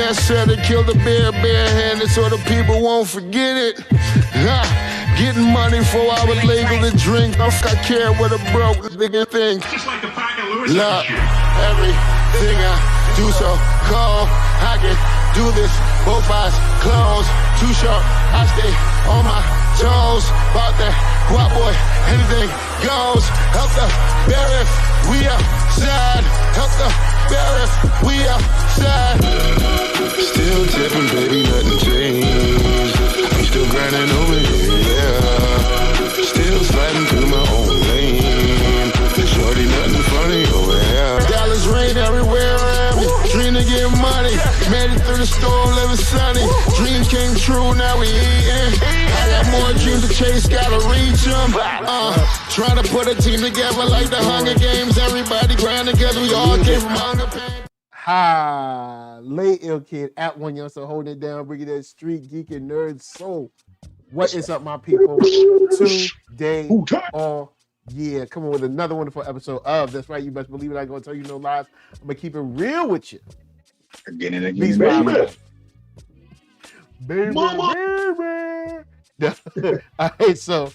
Trendsetter, kill the bear barehanded so the people won't forget it. Getting money for I was legal to drink. I care what a broke nigga think. Just like the pack of Lewiz. Look, everything I do so cold. I can do this, both eyes closed. Too short, I stay on my toes. About that guap boy, anything goes. Help the bear if we outside. Help the bear if we outside. Still tipping, baby, nothing changed. I'm still grinding over here, yeah. Still sliding through my own lane. Shorty, nothing funny over here. Dallas rain everywhere around me. Dream to get money. Made it through the storm, living sunny. Dreams came true, now we eating. I got more dreams to chase, gotta reach them. Trying to put a team together like the Hunger Games. Everybody grinding together, we all came from hunger pain. Hi, Lay Ill Kid at OneYoungsta holding it down, bringing that StreetGeek and NERDSoul. What is up, my people? Today, all year, coming with another wonderful episode of That's Right, You Best Believe It. I ain't gonna tell you no lies. I'm gonna keep it real with you. Again and again, baby. All right, so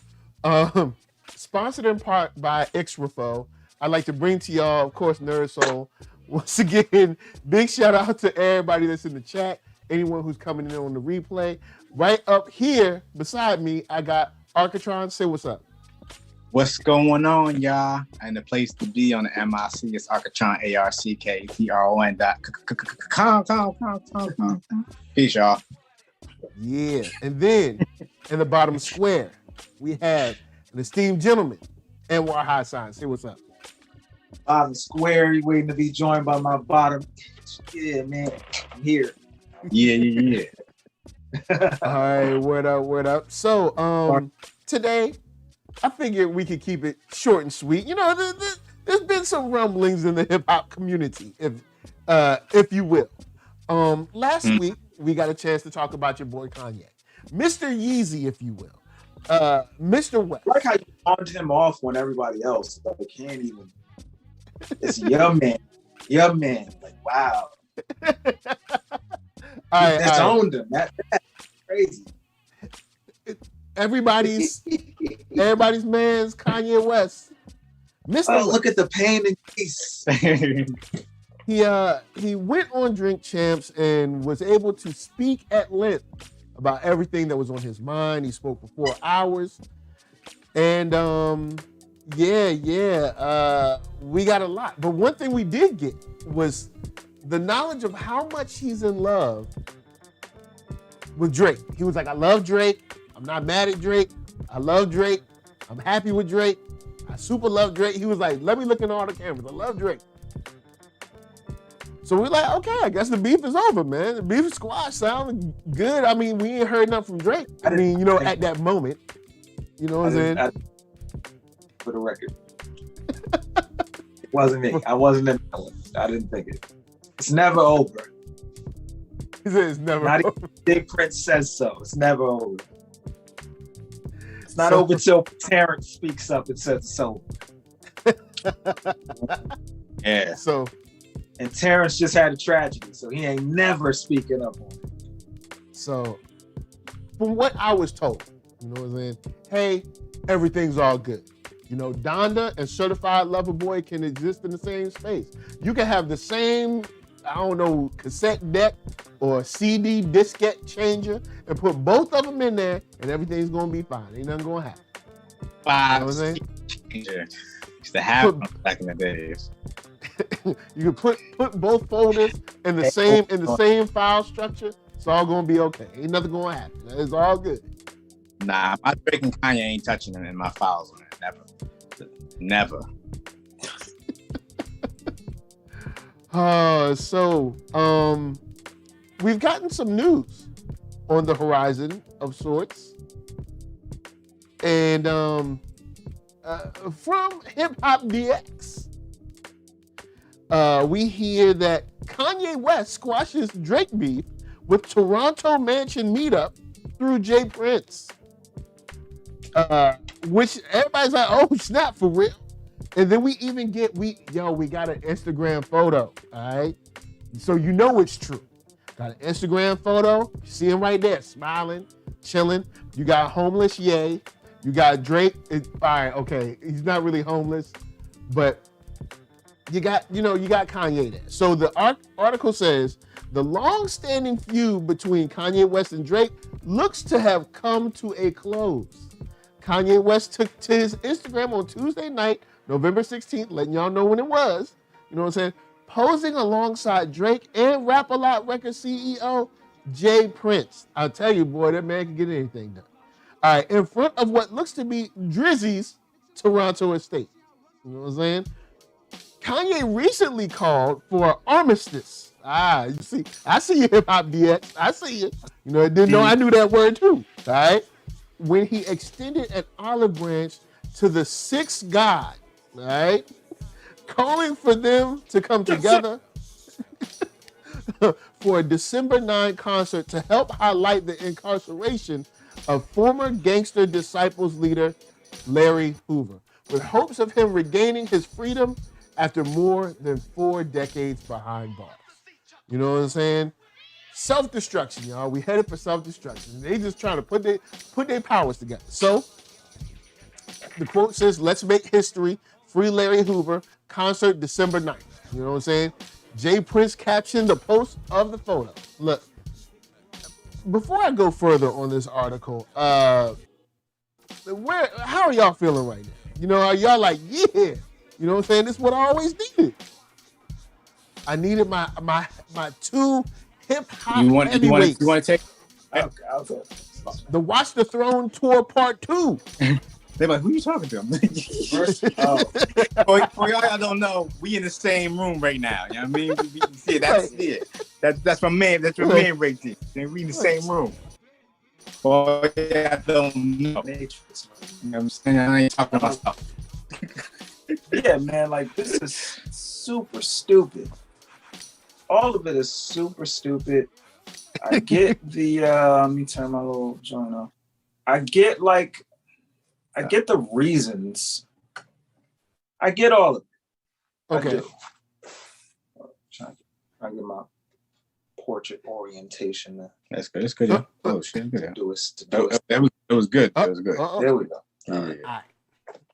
sponsored in part by Xrefo, I'd like to bring to y'all, of course, NERDSoul. Once again, big shout out to everybody that's in the chat, anyone who's coming in on the replay. Right up here beside me, I got Arckatron. Say what's up. What's going on, y'all? And the place to be on the MIC is Arckatron, ARCKTRON.com. Peace, y'all. Yeah, and then in the bottom square, we have an esteemed gentleman, Anwar Highsign. Say what's up. Bottom square, you waiting to be joined by my bottom. Yeah, man, I'm here. Yeah. All right, word up. So, today, I figured we could keep it short and sweet. You know, there's been some rumblings in the hip hop community, if you will. Last week we got a chance to talk about your boy Kanye, Mr. Yeezy, if you will, Mr. West. I like how you launch him off on everybody else. Like, I can't even. It's your man. Like, wow. That's owned him. That's crazy. Everybody's man's Kanye West. Mr. Oh, West. look at the pain and peace. He went on Drink Champs and was able to speak at length about everything that was on his mind. He spoke for 4 hours. And we got a lot. But one thing we did get was the knowledge of how much he's in love with Drake. He was like, I love Drake. I'm not mad at Drake. I love Drake. I'm happy with Drake. I super love Drake. He was like, let me look in all the cameras. I love Drake. So we're like, okay, I guess the beef is over, man. The beef squash sounds good. I mean, we ain't heard nothing from Drake. I mean, you know, at that moment. You know what I'm saying? For the record. It wasn't me. I wasn't in that one. I didn't think it. It's never over. He said it's never Not over. even Big Prince says so. It's never over. It's not over till Terrence speaks up and says it's over. Yeah. So, and Terrence just had a tragedy, so he ain't never speaking up on it. So, from what I was told, you know what I'm saying? Hey, everything's all good. You know, Donda and Certified Lover Boy can exist in the same space. You can have the same, I don't know, cassette deck or CD diskette changer and put both of them in there and everything's going to be fine. Ain't nothing going to happen. You know what I'm saying? Changer. Used to have them back in the days. You can put both folders in the same file structure. It's all going to be okay. Ain't nothing going to happen. It's all good. Nah, my Drake and Kanye ain't touching them in my files on it. Never. We've gotten some news on the horizon of sorts. And from Hip Hop DX, we hear that Kanye West squashes Drake beef with Toronto Mansion Meetup through Jay Prince. Which everybody's like, oh snap, for real. And then we even get, we got an Instagram photo, all right? So you know it's true. Got an Instagram photo. You see him right there, smiling, chilling. You got homeless Ye. You got Drake. All right, okay. He's not really homeless, but you got Kanye there. So the article says the long-standing feud between Kanye West and Drake looks to have come to a close. Kanye West took to his Instagram on Tuesday night, November 16th, letting y'all know when it was. You know what I'm saying? Posing alongside Drake and Rap-A-Lot Records CEO Jay Prince. I'll tell you, boy, that man can get anything done. All right, in front of what looks to be Drizzy's Toronto estate. You know what I'm saying? Kanye recently called for an armistice. You see, I see you, Hip Hop DX. I see you. You know, I didn't know I knew that word too. All right? When he extended an olive branch to the sixth god, all right? Calling for them to come together for a December 9 concert to help highlight the incarceration of former Gangster Disciples leader Larry Hoover, with hopes of him regaining his freedom after more than 4 decades behind bars. You know what I'm saying? Self-destruction, y'all. We headed for self-destruction. They just trying to put their powers together. So the quote says, "Let's make history. Free Larry Hoover. Concert December 9th." You know what I'm saying? Jay Prince captioned the post of the photo. Look, before I go further on this article, how are y'all feeling right now? You know, are y'all like, yeah? You know what I'm saying? This is what I always needed. I needed my 2 hip hop heavyweights. You want to take? I'll go. The Watch the Throne Tour Part 2. They're like, who are you talking to? For y'all don't know, we in the same room right now. You know what I mean? We see it. That's it. That's my man. That's my man right there. We in the same room. Boy, I don't know. You know what I'm saying? I ain't talking about stuff. Yeah, man, like this is super stupid. All of it is super stupid. I get the let me turn my little joint off. I get the reasons. I get all of it. Okay. I do. Trying to get my portrait orientation there. That's good. That's good. Yeah. Oh shit. Good. It was good. That was good. That was good. There we go.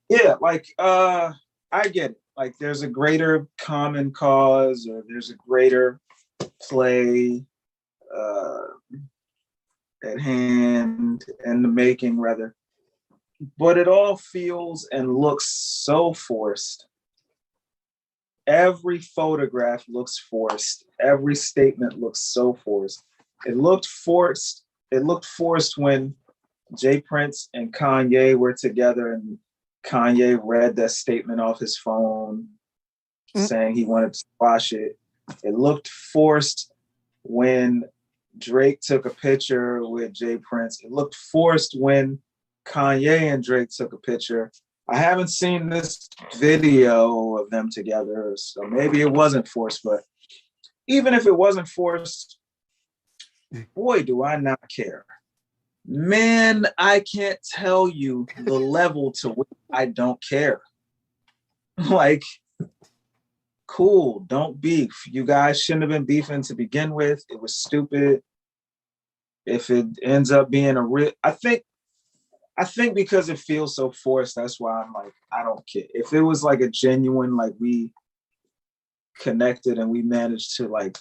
Yeah, like I get it. Like there's a greater common cause, or there's a greater play at hand, and the making rather. But it all feels and looks so forced. Every photograph looks forced. Every statement looks so forced. It looked forced. It looked forced when Jay Prince and Kanye were together, and Kanye read that statement off his phone saying he wanted to squash it. It looked forced when Drake took a picture with Jay Prince. It looked forced when Kanye and Drake took a picture. I haven't seen this video of them together, so maybe it wasn't forced, but even if it wasn't forced, boy, do I not care. Man, I can't tell you the level to which I don't care. Like, cool, don't beef. You guys shouldn't have been beefing to begin with. It was stupid. If it ends up being a real, I think because it feels so forced, that's why I'm like, I don't care. If it was like a genuine, like we connected and we managed to like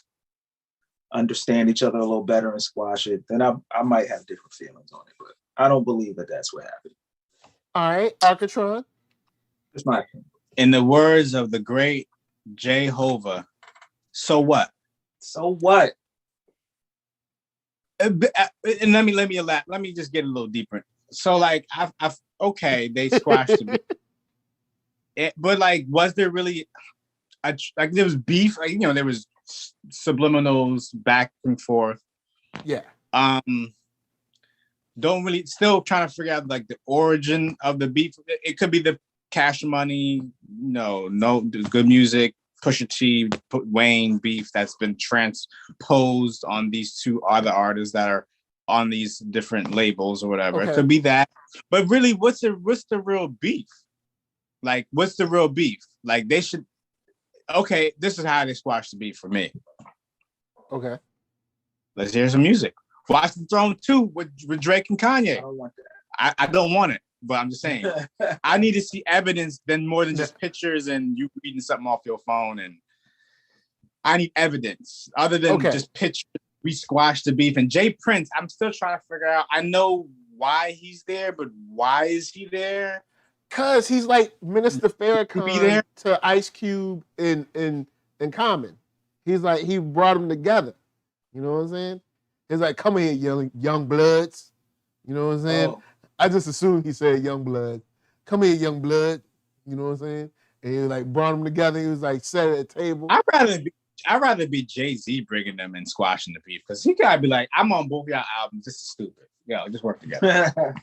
understand each other a little better and squash it, then I might have different feelings on it. But I don't believe that that's what happened. All right, Arckatron. It's my opinion. In the words of the great Jay Hova, so what? So what? And let me just get a little deeper. So like, I've okay, they squashed it, but like, was there really like there was beef? Like, you know, there was subliminals back and forth. Yeah. Don't really, still trying to figure out like the origin of the beef. It could be the Cash Money, no good music, Pusha T, Wayne beef that's been transposed on these 2 other artists that are on these different labels or whatever. Okay. It could be that, but really, what's the real beef? Like, what's the real beef? Like, they should. Okay, this is how they squash the beef for me. Okay. Let's hear some music. Watch the Throne 2 with Drake and Kanye. I don't want that. I don't want it, but I'm just saying. I need to see evidence than more than just pictures and you reading something off your phone. And I need evidence other than just pictures. We squashed the beef. And Jay Prince, I'm still trying to figure out. I know why he's there, but why is he there? Cause he's like Minister Farrakhan to Ice Cube in Common. He's like, he brought them together. You know what I'm saying? He's like, come here, young bloods. You know what I'm saying? Oh. I just assumed he said young blood. Come here, young blood. You know what I'm saying? And he like brought them together. He was like sat at a table. I'd rather be Jay-Z bringing them and squashing the beef, because he gotta be like, I'm on both y'all albums. This is stupid. Yo, just work together.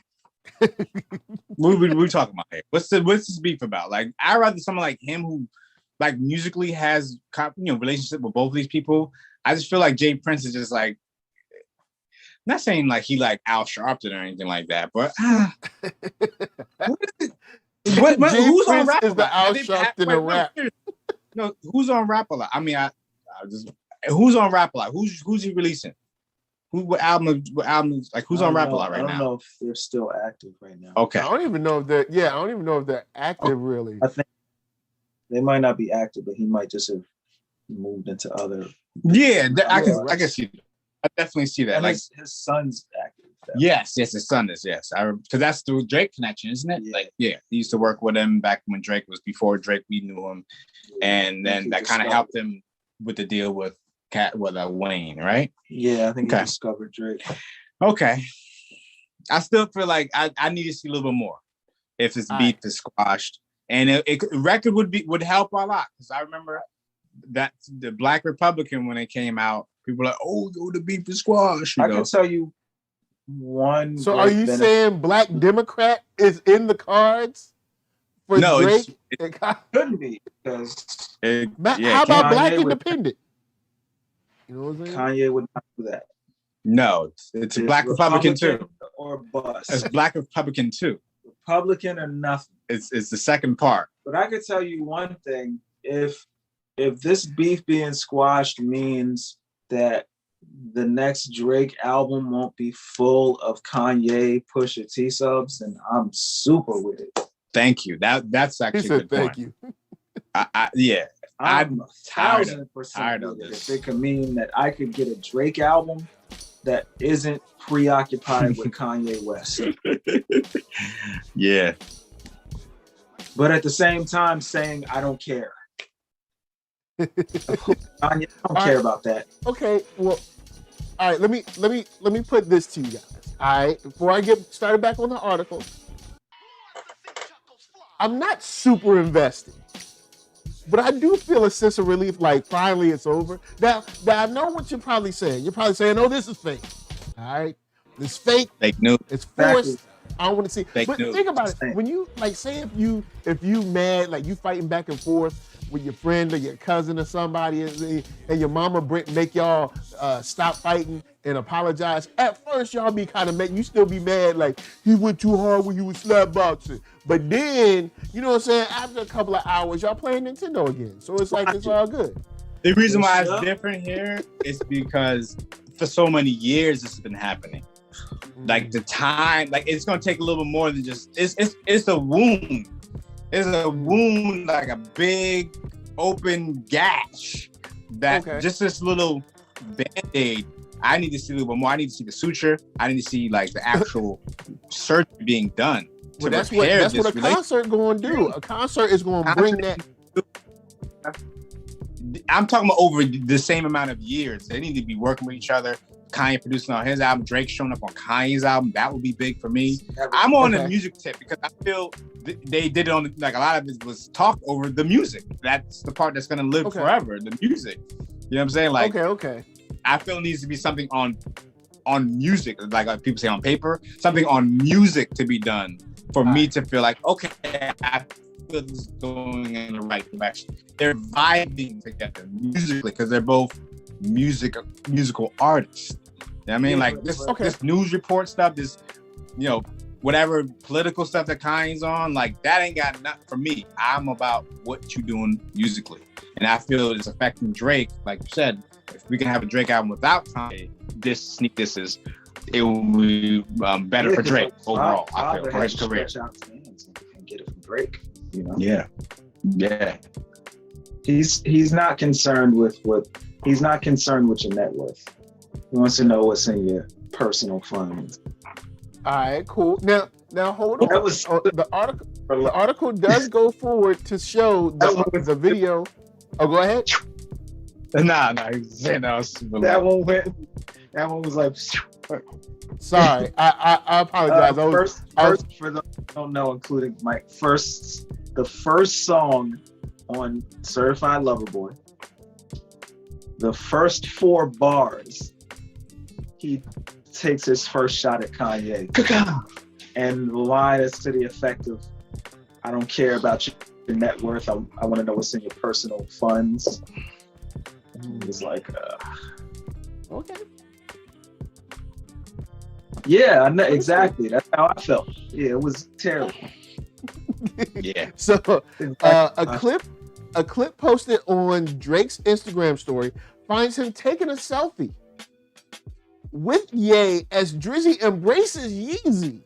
What we talking about here? What's this beef about? Like, I'd rather someone like him who, like, musically has relationship with both of these people. I just feel like Jay Prince is just like, not saying like he like Al Sharpton or anything like that, but who's on rap? Is the Al Sharpton of rap? No, who's on rap a lot? I mean, who's on rap a lot? Who's he releasing? What albums? Like, who's on rap a lot right now? I don't know if they're still active right now. Okay, I don't even know if they're. Yeah, I don't even know if they're active really. I think they might not be active, but he might just have moved into other. Yeah, I can see that. I definitely see that. And like his son's active. Yes, his son is. Yes, because that's the Drake connection, isn't it? Yeah. Like, yeah, he used to work with him back when Drake was before Drake. We knew him, and then that kind of helped him with the deal with Wayne, right? Yeah, I think he discovered Drake. Okay, I still feel like I need to see a little bit more if this beef is squashed, and record would help a lot, because I remember that the Black Republican, when it came out, people were like, "Oh, the beef is squashed." I can tell you one. So are you saying Black Democrat is in the cards for Drake? It couldn't be, because how about Black Independent? You know what I'm saying? Kanye would not do that. No, it's Black Republican too. Or bust. It's Black Republican too. Republican or nothing. It's the second part. But I could tell you one thing: if this beef being squashed means that the next Drake album won't be full of Kanye Pusha T subs, then I'm super with it. Thank you. That's actually he said, a good thank point. you. I'm 1,000% with it. If it could mean that I could get a Drake album that isn't preoccupied with Kanye West. Yeah. But at the same time saying I don't care. I don't care about that. Okay, well, all right. Let me put this to you guys. All right, before I get started back on the article, I'm not super invested, but I do feel a sense of relief. Like, finally, it's over. Now I know what you're probably saying. You're probably saying, "Oh, this is fake." All right, it's fake. Fake news. It's forced. I don't want to see. Fake but news. Think about it. When you say if you mad, like you fighting back and forth with your friend or your cousin or somebody, and your mama make y'all stop fighting and apologize. At first, y'all be kind of mad. You still be mad, like he went too hard when you was slap boxing. But then, you know what I'm saying? After a couple of hours, y'all playing Nintendo again. So it's like it's all good. The reason why it's different here is because for so many years this has been happening. Like the time, like it's gonna take a little bit more than just it's a wound. It's a wound, like a big open gash that just this little band-aid. I need to see a little bit more. I need to see the suture. I need to see like the actual surgery being done. Well, that's what a concert going to do. A concert is going to bring that. I'm talking about over the same amount of years. They need to be working with each other. Kanye producing on his album, Drake showing up on Kanye's album. That would be big for me. I'm on the music tip because I feel they did it on, like, a lot of it was talked over the music. That's the part that's going to live forever, the music. You know what I'm saying? Like, okay. I feel it needs to be something on music, like people say on paper, something on music to be done for me to feel like, okay, I feel this is going in the right direction. They're vibing together musically because they're both musical artists. You know what I mean? Like this news report stuff, this, whatever political stuff that Kanye's on, like that ain't got nothing for me. I'm about what you doing musically. And I feel it's affecting Drake, like you said, if we can have a Drake album without Kanye, it will be better for Drake overall. I feel for his career. And get it from Drake. You know? Yeah. He's not concerned with he's not concerned with your net worth. He wants to know what's in your personal funds. All right, cool. Now hold on. The article does go forward to show the video. Oh, go ahead. Nah, he's saying that one was like. Sorry, I apologize. First, for those who don't know, including Mike, the first song on Certified Lover Boy, the first 4 bars, he takes his first shot at Kanye. And the line is to the effect of, I don't care about your net worth, I want to know what's in your personal funds. It's like, okay. Yeah, I know, exactly. That's how I felt. Yeah, it was terrible. Yeah. So a clip posted on Drake's Instagram story finds him taking a selfie with Ye as Drizzy embraces Yeezy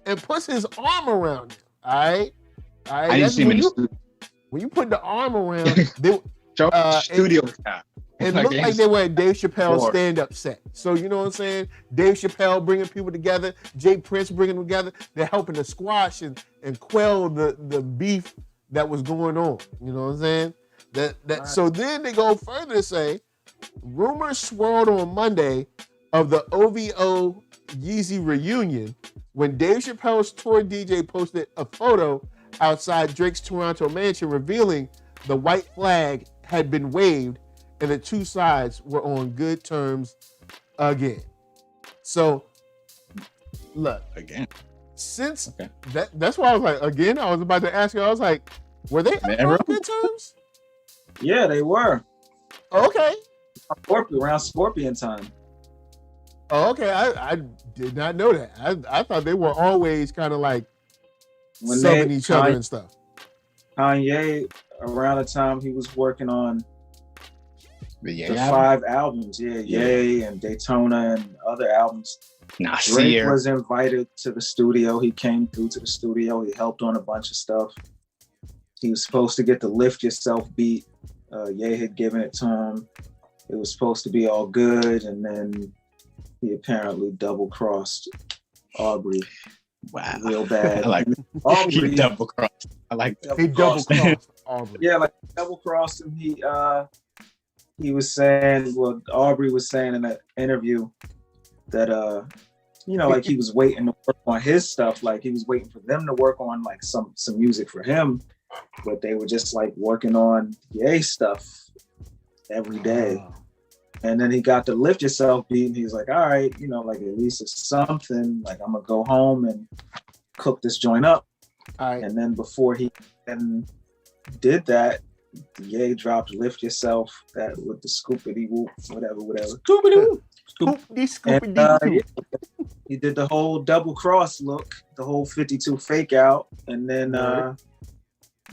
and puts his arm around him. All right. I didn't see him when you put the arm around, studio time. It looked like they were at Dave Chappelle's stand-up set. So you know what I'm saying? Dave Chappelle bringing people together, Jay Prince bringing them together. They're helping to squash and quell the beef that was going on. You know what I'm saying? Right. So then they go further to say, rumors swirled on Monday of the OVO Yeezy reunion when Dave Chappelle's tour DJ posted a photo outside Drake's Toronto mansion revealing the white flag had been waved and the two sides were on good terms again. So, look. Again. Since that's why I was like, again, I was about to ask you, I was like, were they ever on good terms? Yeah, they were. Okay. Around Scorpion time. Oh, okay. I did not know that. I thought they were always kind of like subbing each other and stuff. Kanye, around the time he was working on the 5 albums, Ye and Daytona and other albums. Drake was invited to the studio. He came through to the studio. He helped on a bunch of stuff. He was supposed to get the Lift Yourself beat. Ye had given it to him. It was supposed to be all good, and then he apparently double-crossed Aubrey. Wow. Real bad. I like Aubrey. He double-crossed. I like that. He double-crossed Aubrey. Yeah, like double-crossed him. He was saying, well, Aubrey was saying in an interview that, like he was waiting to work on his stuff. Like he was waiting for them to work on like some music for him, but they were just like working on Ye stuff every day. Oh. And then he got the Lift Yourself beat and he was like, all right, like at least it's something. Like I'm gonna go home and cook this joint up. All right. And then before he did that, Ye dropped Lift Yourself, that with the scoopity whoop, whatever. Scoopity whoop. He did the whole double cross look, the whole 52 fake out, and then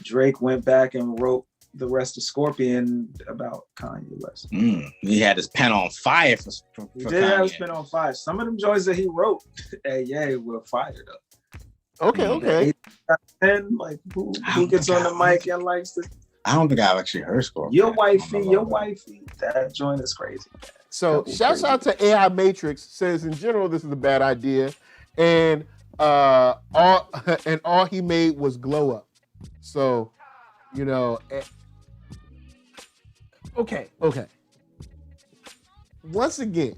Drake went back and wrote the rest of Scorpion about Kanye West. He had his pen on fire for He did have his pen on fire. Some of them joints that he wrote at Ye were fired up. Okay. And like who gets on the mic and likes to. I don't think I've actually heard Scorpion. Your wifey. That joint is crazy. So shouts out to AI Matrix, says in general this is a bad idea, and all he made was glow up. So, okay. Once again,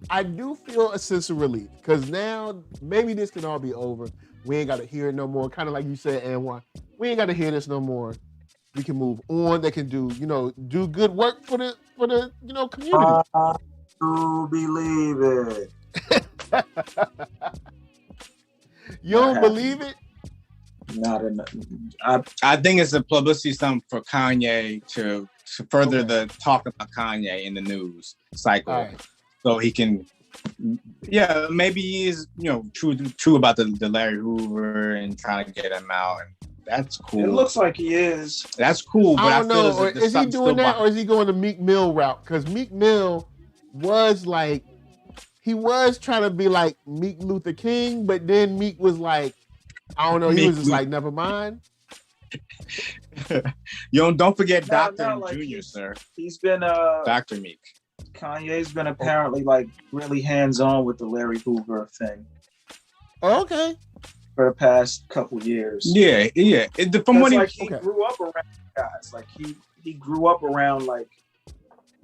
I do feel a sense of relief because now maybe this can all be over. We ain't got to hear it no more. Kind of like you said, Anwar, we ain't got to hear this no more. We can move on. They can do good work for the community. I do believe it. You don't believe it? Not enough. I think it's a publicity stunt for Kanye to further the talk about Kanye in the news cycle, so he can. Maybe he is true about the Larry Hoover and trying to get him out. That's cool. It looks like he is. That's cool, but I don't know. Or as if is he something doing still that, or is he going the Meek Mill route? Because Meek Mill was like, he was trying to be like Meek Luther King, but then Meek was like, I don't know. He was just like, never mind. Don't forget No, Dr. no, like Jr., sir. He's been Dr. Meek. Kanye's been apparently like really hands-on with the Larry Hoover thing Okay. for the past couple years. Yeah. From what he grew up around guys. Like he grew up around like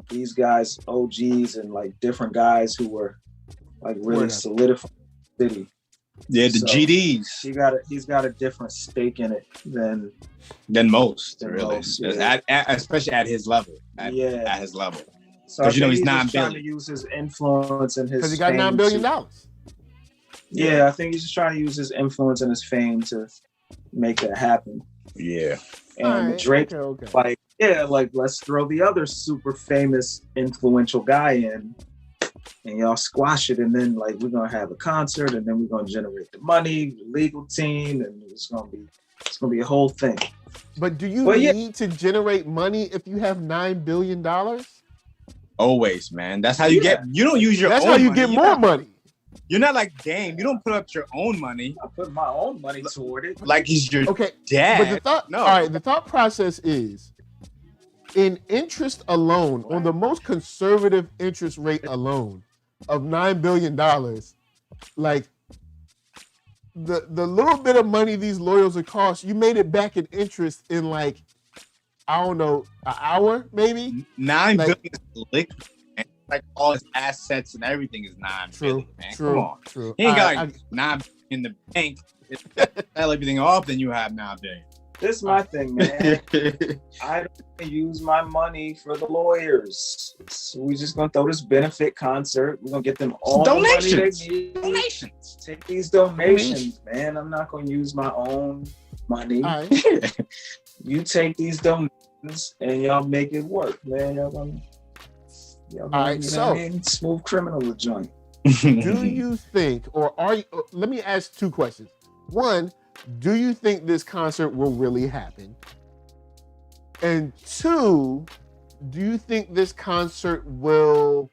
these guys, OGs, and like different guys who were like really solidified the city. Yeah, the So, GDs. He's got a different stake in it than most, than really. most, yeah. Especially at his level. At his level. So I Because think he's just trying $9 to use his influence and his Because he got $9 billion. Yeah, I think he's just trying to use his influence and his fame to make that happen. Yeah. And Drake, like let's throw the other super famous, influential guy in, and y'all squash it, and then like we're gonna have a concert, and then we're gonna generate the money, the legal team, and it's gonna be a whole thing. But do you need to generate money if you have $9 billion? Always, man. That's how you get. You don't use your. That's own how you money. get more money. You're not like Dame. You don't put up your own money. I put my own money toward it. Like he's your dad. But the thought, all right, the thought process is, in interest alone, on the most conservative interest rate alone of $9 billion, like the little bit of money these lawyers would cost, you made it back in interest in like, I don't know, an hour maybe. $9 billion is liquid. Like all his assets and everything is $9 billion, man. Come on. True. He ain't got like $9 billion in the bank. If you sell everything off, then you have $9 billion. This is my thing, man. I don't use my money for the lawyers. So we're just gonna throw this benefit concert. We're gonna get them all donations. The money they need. Donations. Take these donations, man. I'm not gonna use my own money. Right. You take these donations and y'all make it work, man. Y'all gonna all right, so smooth criminal joint. Do you think, or are you? Let me ask two questions. One, do you think this concert will really happen? And two, do you think this concert will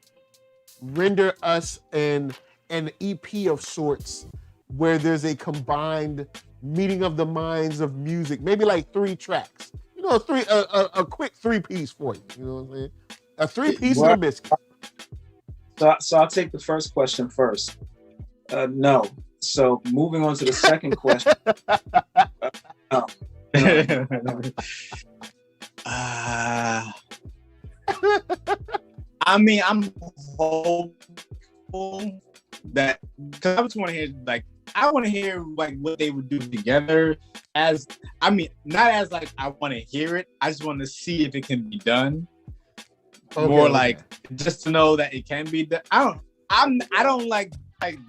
render us an EP of sorts where there's a combined meeting of the minds of music, maybe like 3 tracks? You know, a quick 3-piece for you. You know what I'm saying? A 3-piece and a biscuit. So I'll take the first question first. No. So moving on to the second question. No. I mean, I'm hopeful that, because I just want to hear what they would do together. Not as like I want to hear it. I just want to see if it can be done. More like just to know that it can be done. I don't like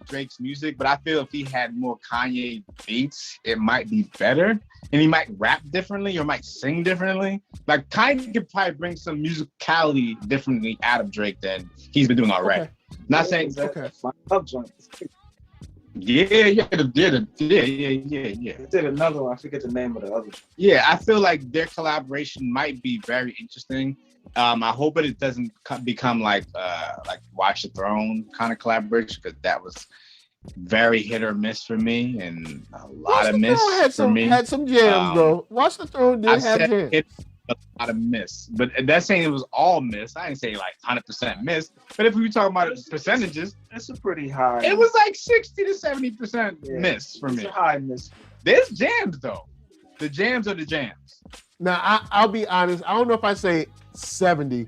Drake's music, but I feel if he had more Kanye beats, it might be better. And he might rap differently or might sing differently. Like Kanye could probably bring some musicality differently out of Drake than he's been doing already. Okay. Not saying my love joint. Yeah. They did another one. I forget the name of the other. Yeah, I feel like their collaboration might be very interesting. I hope it doesn't become like Watch the Throne kind of collaboration, because that was very hit or miss for me, and a lot of miss for me. Had some jams though. Watch the Throne did have jams. A lot of miss, but that's saying it was all miss. I didn't say like 100% miss, but if we were talking about percentages, that's a pretty high. It was like 60 to 70% miss for me. It's a high miss. There's jams though. The jams are the jams. Now I'll be honest. I don't know if I say 70.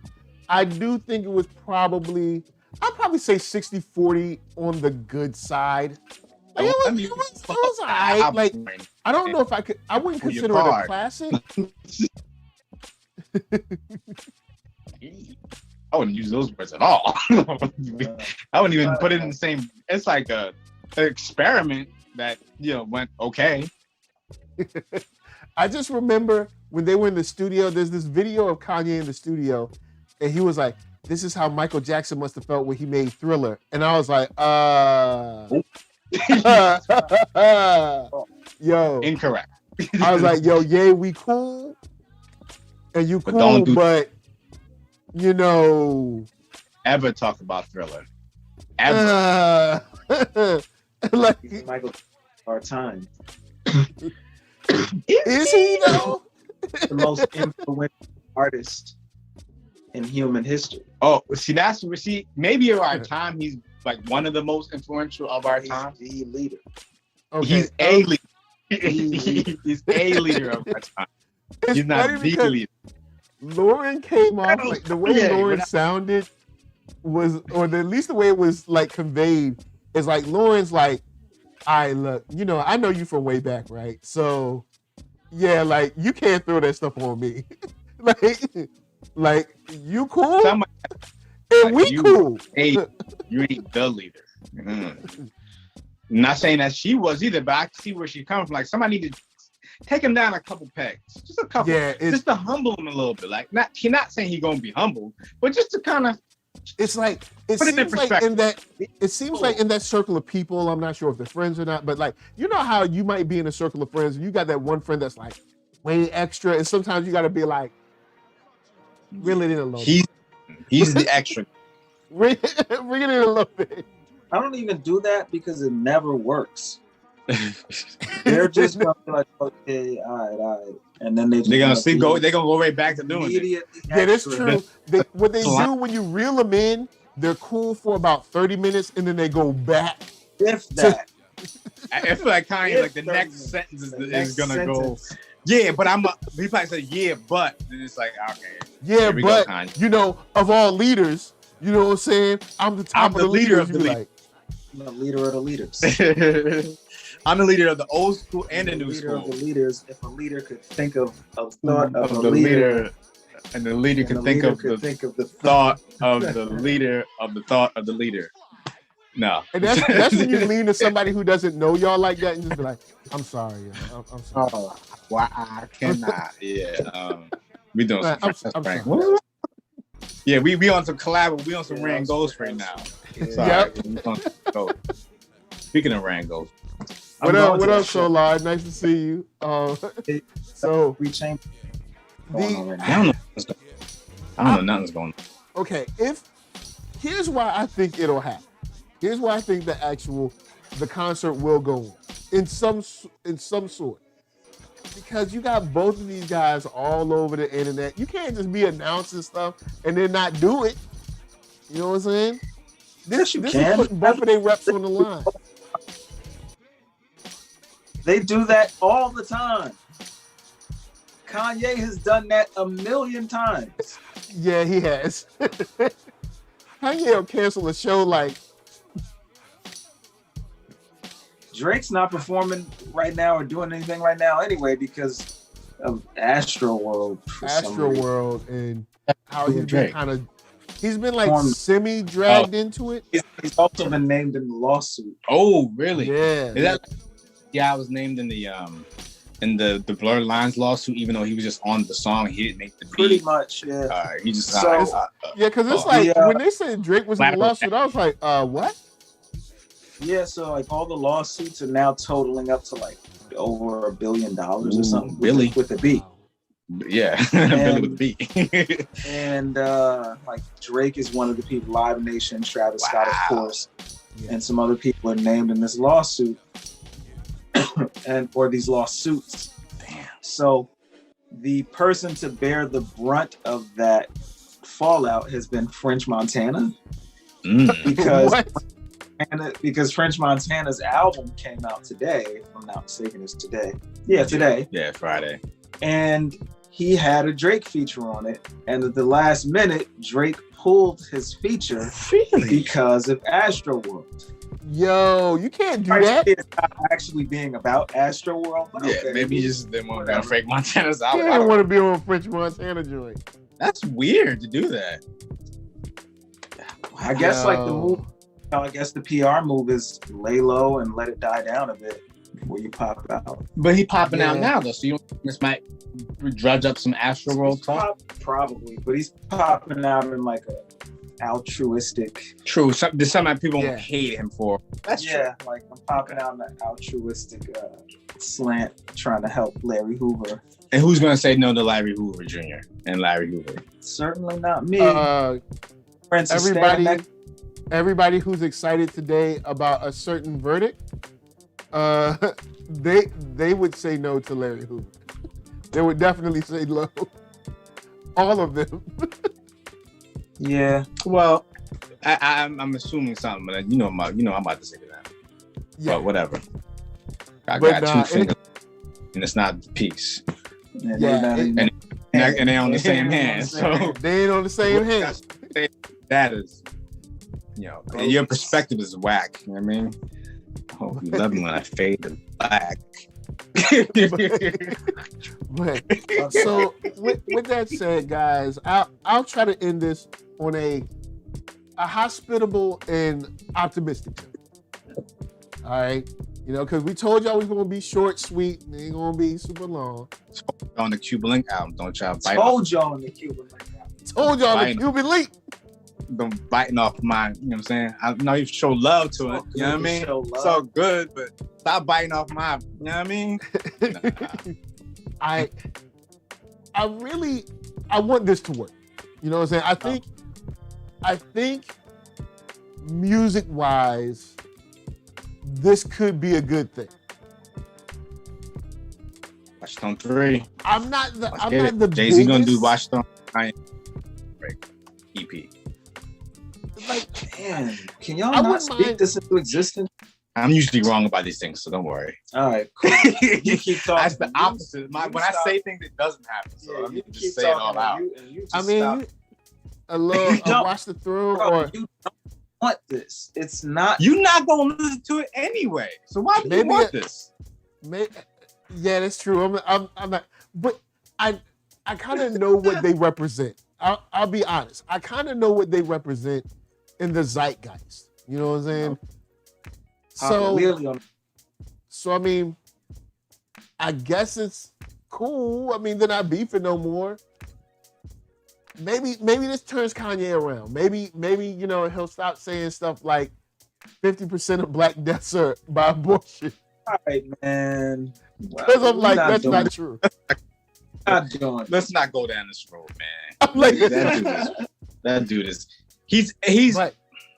I do think it was probably, I'd probably say 60-40 on the good side. Like it was all right. Like I don't know if I wouldn't consider it a classic. I wouldn't use those words at all. I wouldn't even put it in the same. It's like an experiment that went okay. I just remember when they were in the studio. There's this video of Kanye in the studio, and he was like, "This is how Michael Jackson must have felt when he made Thriller," and I was like, Incorrect. I was like, yo, Ye, we cool, and you But cool, don't do- but you know, Ever talk about Thriller? Ever? like, He's Michael our time. is he though? The most influential artist in human history. Oh, see, that's what she. Maybe of our time, he's like one of the most influential of our time. He's the leader. Okay, He's a leader. He's a leader of our time. it's He's not funny the because leader. Lauren came off like the way Yeah, Lauren but sounded was, or at least the way it was like conveyed is like Lauren's like, I look, you know, I know you from way back, right? So yeah, like you can't throw that stuff on me. like you cool Somebody, and we you, cool. hey, you ain't the leader. Not saying that she was either, but I see where she's coming from. Like somebody need to take him down a couple pegs, just a couple, Yeah, just to humble him a little bit. Like not, he's not saying he's gonna be humble, but just to kind of. It's like it Put it in seems like in perspective. that it seems like in that circle of people, I'm not sure if they're friends or not, but like you know how you might be in a circle of friends and you got that one friend that's like way extra, and sometimes you got to be like reel it in a little bit. He's the extra. Bring it in a little bit. I don't even do that because it never works. They're just gonna be like, okay, all right, and then They're gonna see go. They're gonna go right back to doing it. immediately. Yeah, that's extra. true. What they do when you reel them in, they're cool for about 30 minutes and then they go back. If that, I feel like Kanye, like the If next 30 sentence is next gonna go. sentence. Yeah, but he probably said yeah, but then it's like okay. Yeah, Here we but go, Kanye. you know, of all leaders, you know what I'm saying? I'm the top I'm of the the leader leaders. of the you league. like, I'm the leader of the leaders. I'm the leader of the old school and the new leader of school. the leaders. If a leader could think of thought of Of a the leader, and the leader and can the think leader of could the think of the thought of the leader of the thought of the leader. No. and that's when you lean to somebody who doesn't know y'all like that and just be like, I'm sorry, yo. I'm sorry. Oh, why I cannot. Yeah. We doing some I'm Frank. sorry. Yeah, we on some collab. We on some Yeah, Rand I'm Ghost sorry. right now. Yeah. Sorry. Yep. We on some Ghost. Speaking of Rand Ghost, What I'm up, going what to up, that show. Solar? Nice to see you. So Free chamber going on the right now. I don't know. What's going I don't know nothing's going on. okay, here's why I think it'll happen. Here's why I think the concert will go on in some sort. Because you got both of these guys all over the internet. You can't just be announcing stuff and then not do it. You know what I'm saying? Yes, you this can. is putting both of their reps on the line. They do that all the time. Kanye has done that a million times. Yeah, he has. Kanye will cancel a show like Drake's not performing right now or doing anything right now anyway because of Astro World. Astro World and how he's been Drake. he's been like Formed- semi-dragged into it. He's also been named in the lawsuit. Oh, really? Yeah. Is that? Yeah, I was named in the Blurred Lines lawsuit, even though he was just on the song. He didn't make the beat. Pretty much, yeah. He just So- Yeah, because it's Oh, like yeah. when they said Drake was in the lawsuit, I was like, what? Yeah, so like all the lawsuits are now totaling up to like over $1 billion or something. Billy. With the beat. yeah, Billy with the beat. And like Drake is one of the people, Live Nation, Travis Scott, of Wow. course, and some other people are named in this lawsuit or these lawsuits. Damn. So the person to bear the brunt of that fallout has been French Montana because What? because French Montana's album came out today, if I'm not mistaken, it's today. Yeah, today. Yeah, Friday. And he had a Drake feature on it. And at the last minute, Drake pulled his feature because of Astro World. Yo, you can't do that. It's not actually being about Astro World. But Yeah, okay. maybe he just didn't want to Whatever. Frank Montana's You album. didn't want to be on French Montana joint. That's weird to do that. I guess like the Yo. move, I guess the PR move is lay low and let it die down a bit before you pop out. But he popping out Yeah. now though, so you this might drudge up some Astro World talk. Probably, but he's popping out in like a altruistic. True. There's something that people hate him for. That's true. Like I'm popping out in the altruistic slant, trying to help Larry Hoover. And who's gonna say no to Larry Hoover Jr. and Larry Hoover? Certainly not me. Everybody who's excited today about a certain verdict, they would say no to Larry Hoover. They would definitely say no. All of them. Yeah. Well, I'm assuming something, but I'm about to say that. Yeah. But whatever. I got 2 fingers, and it's not peace. And they on the same hand. So they ain't on the same hand. That is, and your perspective is whack. You know what I mean? Oh, you love me when I fade to black. So with that said, guys, I'll try to end this on a hospitable and optimistic note. All right, because we told y'all we was gonna be short, sweet, and ain't gonna be super long. On the Cuban Link album, don't y'all bite? Told y'all on the Cuban Link album. Told y'all on the Cuban Link. Been biting off mine, you know what I'm saying? I know you show love to it, you know what I mean? So good, but stop biting off mine, you know what I mean? I want this to work. You know what I'm saying? I think music wise, this could be a good thing. Watchstone 3. I'm not the Jay-Z gonna do Watchstone EP. Like, man, can y'all not speak this into existence? I'm usually wrong about these things, so don't worry. All right, cool. You keep talking. That's the opposite. When I say things, it doesn't happen. So let me just say it all out. Watch the Throne, or you don't want this. It's not. You're not gonna listen to it anyway. So why do you want this? Yeah, that's true. I'm not, but I kind of know what they represent. I'll be honest. I kind of know what they represent in the zeitgeist. You know what I'm saying? So I mean, I guess it's cool. I mean, they're not beefing no more. Maybe this turns Kanye around. Maybe he'll stop saying stuff like 50% of black deaths are by abortion. All right, man. Because I'm like, that's not true. Let's not go down this road, man. I'm like, that dude is he's right.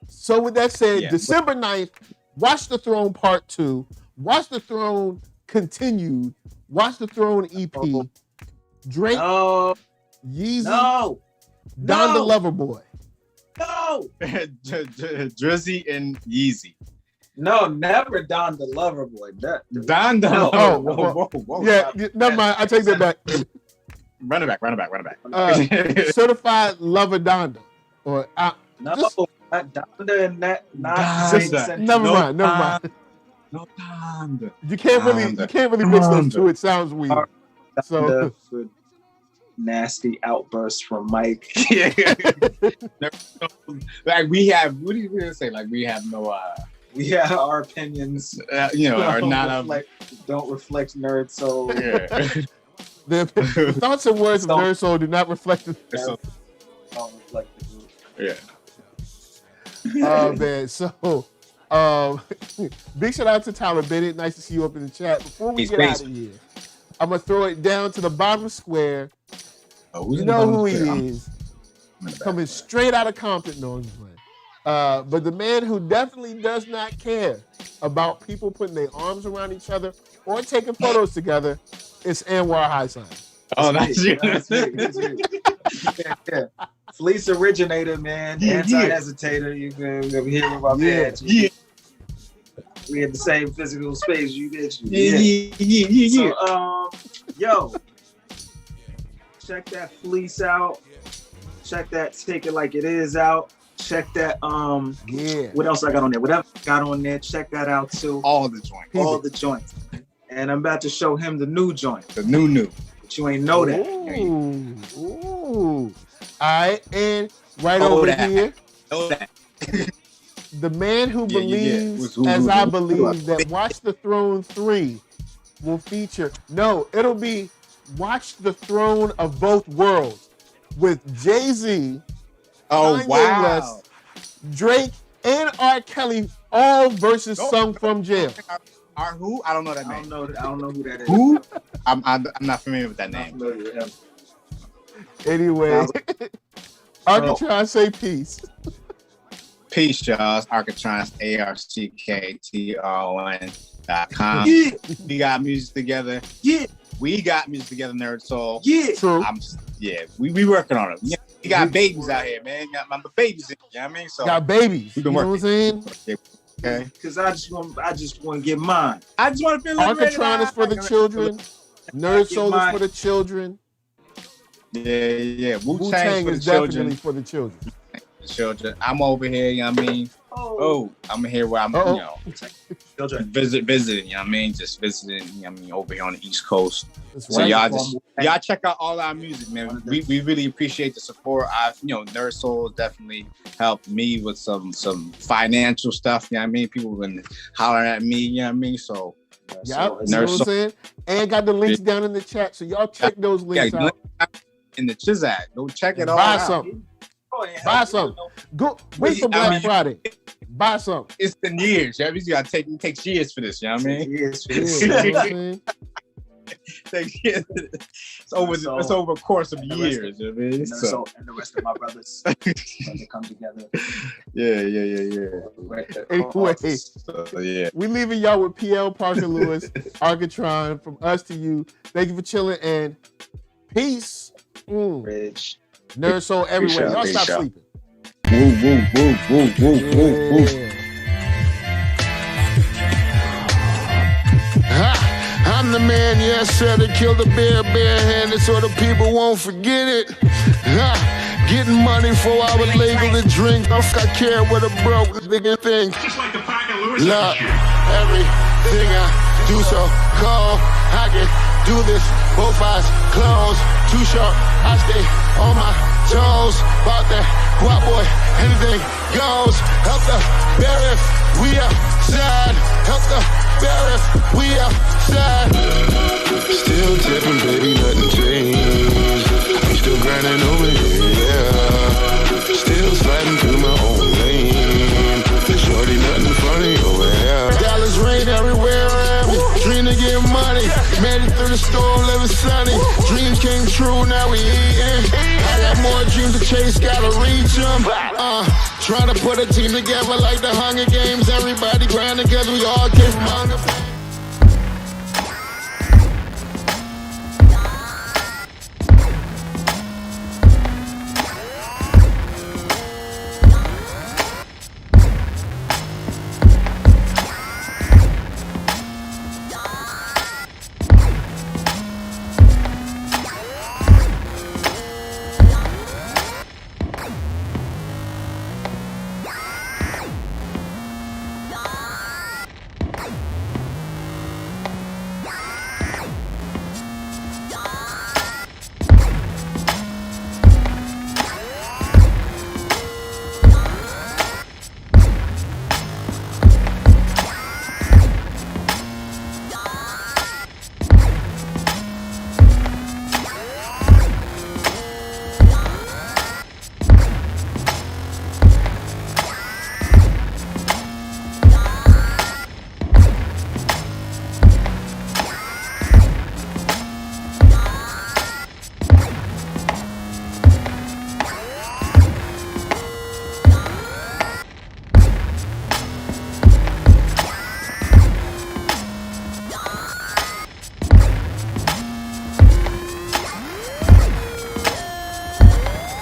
So with that said, December 9th, Watch the Throne Part 2, Watch the Throne Continued, Watch the Throne EP, Drake, Yeezy, Don the Lover Boy. No! Drizzy and Yeezy. No, never Don the Lover Boy. Don the Lover Boy. Whoa. Yeah, never mind. I take that back. Run it back. Certified Lover Donda. Or not Donda and that. Never mind. No Donda. You can't really mix those two. It sounds weird. So nasty outbursts from Mike. Like we have. What do you gonna say? Like we have no. Our opinions. Are not don't reflect NERDSoul. Yeah. The thoughts and words of NERDSoul do not reflect the don't reflect the group. Yeah. Oh man, so big shout out to Tyler Bennett. Nice to see you up in the chat. Before we get out of here, I'm gonna throw it down to the bottom square. You know who he is. Coming straight out of Compton, no one's playing. But the man who definitely does not care about people putting their arms around each other or taking photos together is Anwar Highsign I. Oh, that's you. That's you. Yeah. Fleece originator, man. Anti-hesitator. You can hear about that. Yeah. We had the same physical space you did. Yeah. So, yo, check that Fleece out. Check that Take It Like It Is out. Check that. What else I got on there? Whatever I got on there, check that out too. All the joints. And I'm about to show him the new joint. The new. But you ain't know that. Ooh. All right, and over here, the man who believes, as I believe, that Watch the Throne 3 will feature. No, it'll be Watch the Throne of Both Worlds with Jay-Z Oh, Kanye wow. West, Drake, and R. Kelly all versus sung from jail. Who? I don't know that name. I don't know who that is. Who? I'm not familiar with that name. Anyway, Arckatron, say peace. Peace, y'all. It's Arckatron, ARCKTRON.com. Yeah. We got music together. Yeah. We got music together, NERDSoul. Yeah. True. We working on it. Yeah, we got babies out here, man. Got my babies in, you know what I mean? So Got babies. We've You been know what I'm working. saying? Okay. Because I just want to get mine. I just want to feel liberated. Arckatron is for the children. NERDSoul is for the children. Yeah. Wu-Tang for is the definitely children. for the children. Children. I'm over here, you know what I mean? I'm here where I'm, Children. visiting, you know what I mean? Just visiting, you know what I mean, over here on the East Coast. That's So right. y'all check out all our music, man. We really appreciate the support. NERDSoul definitely helped me with some financial stuff, you know what I mean? People have been hollering at me, you know what I mean? So Yeah, you know what I'm saying? And got the links down in the chat. So y'all check those links out. In the Chizak. Go check it all Buy out. something. Buy something. Go wait for Black Friday. Buy something. It's been years. You gotta it takes years for this, you know what I mean? Yes. Yeah, you know what I'm saying? It's over a course of years, you know what I mean? So, And the rest of my brothers to come together. yeah. Anyway, So, yeah. we leaving y'all with PL Parker Lewis, Arckatron, from us to you. Thank you for chilling and peace. Rich. NERDSoul everywhere. Y'all Peace stop out. sleeping. Woo. I'm the man, yes, sir, that killed a bear barehanded so the people won't forget it. Getting money for I was legal to drink. I care what a broke nigga think. Look, everything I do so cold. I can do this, both eyes closed. Too short, I stay on my toes. About that guap boy, anything goes. Help the bear if we outside. Help the bear if we outside. Still tipping, baby, nothing changed. I'm still grinding over here, yeah. Still sliding through my own lane. Shorty, nothing funny over here. Dallas rain everywhere around me. Dream to get money. Made it through the storm, living sunny. Dreams came true, now we eating. I got more dreams to chase, gotta reach them. Trying to put a team together like the Hunger Games. Everybody grinding.